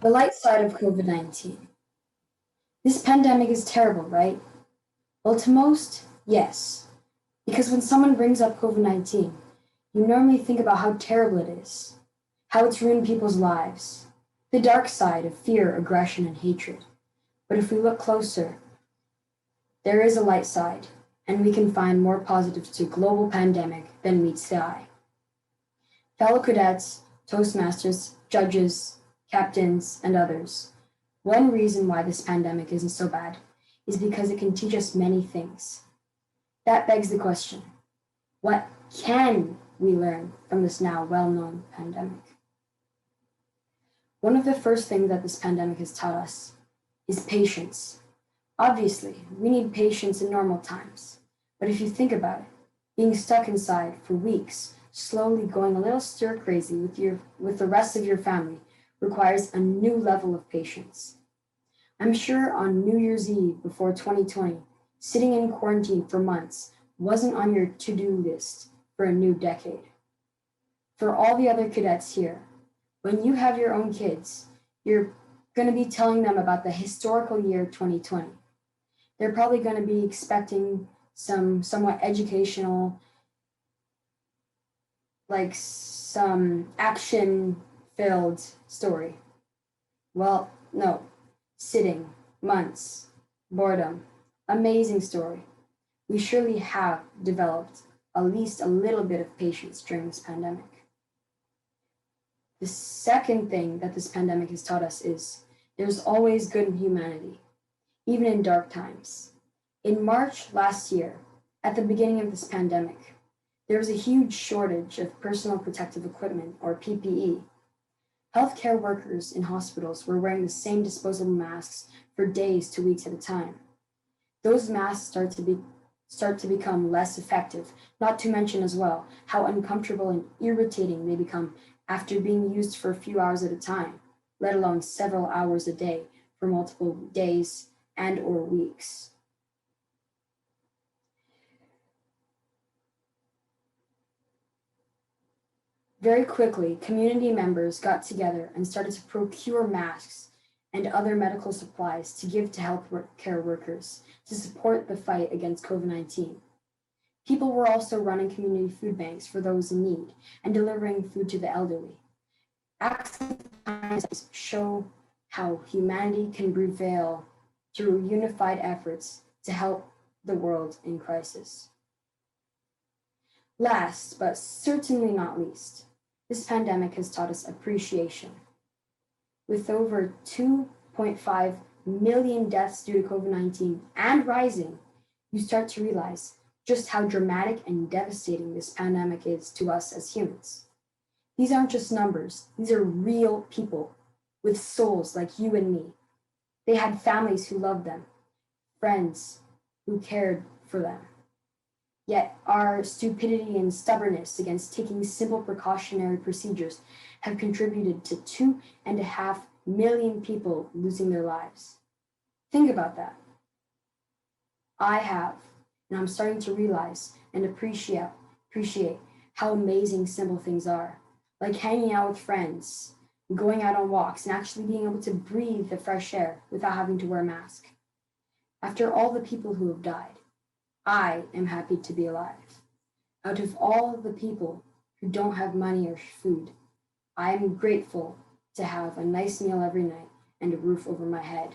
The light side of COVID-19. This pandemic is terrible, right? Well, to most, yes. Because when someone brings up COVID-19, you normally think about how terrible it is, how it's ruined people's lives, the dark side of fear, aggression, and hatred. But if we look closer, there is a light side, and we can find more positives to a global pandemic than meets the eye. Fellow cadets, Toastmasters, judges, captains, and others, one reason why this pandemic isn't so bad is because it can teach us many things. That begs the question, what can we learn from this now well-known pandemic? One of the first things that this pandemic has taught us is patience. Obviously, we need patience in normal times, but if you think about it, being stuck inside for weeks, slowly going a little stir crazy with the rest of your family requires a new level of patience. I'm sure on New Year's Eve before 2020, sitting in quarantine for months wasn't on your to-do list for a new decade. For all the other cadets here, when you have your own kids, you're going to be telling them about the historical year 2020. They're probably going to be expecting some somewhat educational, like some action-filled story. Well, no. Sitting, months, boredom, amazing story. We surely have developed at least a little bit of patience during this pandemic. The second thing that this pandemic has taught us is there's always good in humanity, even in dark times. In March last year, at the beginning of this pandemic, there was a huge shortage of personal protective equipment, or PPE. Healthcare workers in hospitals were wearing the same disposable masks for days to weeks at a time. Those masks start to become less effective, not to mention as well how uncomfortable and irritating they become after being used for a few hours at a time, let alone several hours a day for multiple days and or weeks. Very quickly, community members got together and started to procure masks and other medical supplies to give to healthcare workers to support the fight against COVID-19. People were also running community food banks for those in need and delivering food to the elderly. Acts of kindness show how humanity can prevail through unified efforts to help the world in crisis. Last, but certainly not least, this pandemic has taught us appreciation. With over 2.5 million deaths due to COVID-19 and rising, you start to realize just how dramatic and devastating this pandemic is to us as humans. These aren't just numbers, these are real people with souls like you and me. They had families who loved them, friends who cared for them. Yet our stupidity and stubbornness against taking simple precautionary procedures have contributed to 2.5 million people losing their lives. Think about that. I have, and I'm starting to realize and appreciate how amazing simple things are, like hanging out with friends, going out on walks, and actually being able to breathe the fresh air without having to wear a mask. After all the people who have died, I am happy to be alive. Out of all the people who don't have money or food, I am grateful to have a nice meal every night and a roof over my head.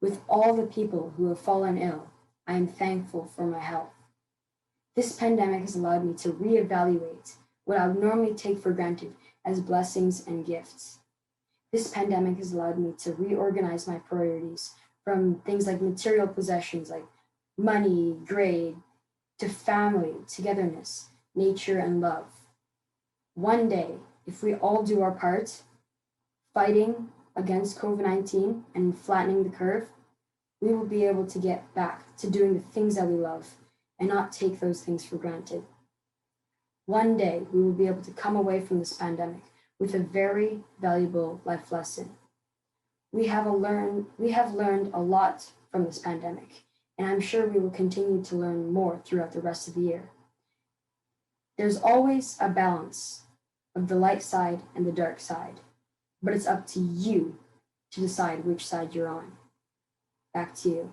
With all the people who have fallen ill, I am thankful for my health. This pandemic has allowed me to reevaluate what I would normally take for granted as blessings and gifts. This pandemic has allowed me to reorganize my priorities from things like material possessions like money, grade, to family, togetherness, nature, and love. One day, if we all do our part, fighting against COVID-19 and flattening the curve, we will be able to get back to doing the things that we love and not take those things for granted. One day, we will be able to come away from this pandemic with a very valuable life lesson. We have learned a lot from this pandemic, and I'm sure we will continue to learn more throughout the rest of the year. There's always a balance of the light side and the dark side. but it's up to you to decide which side you're on. Back to you.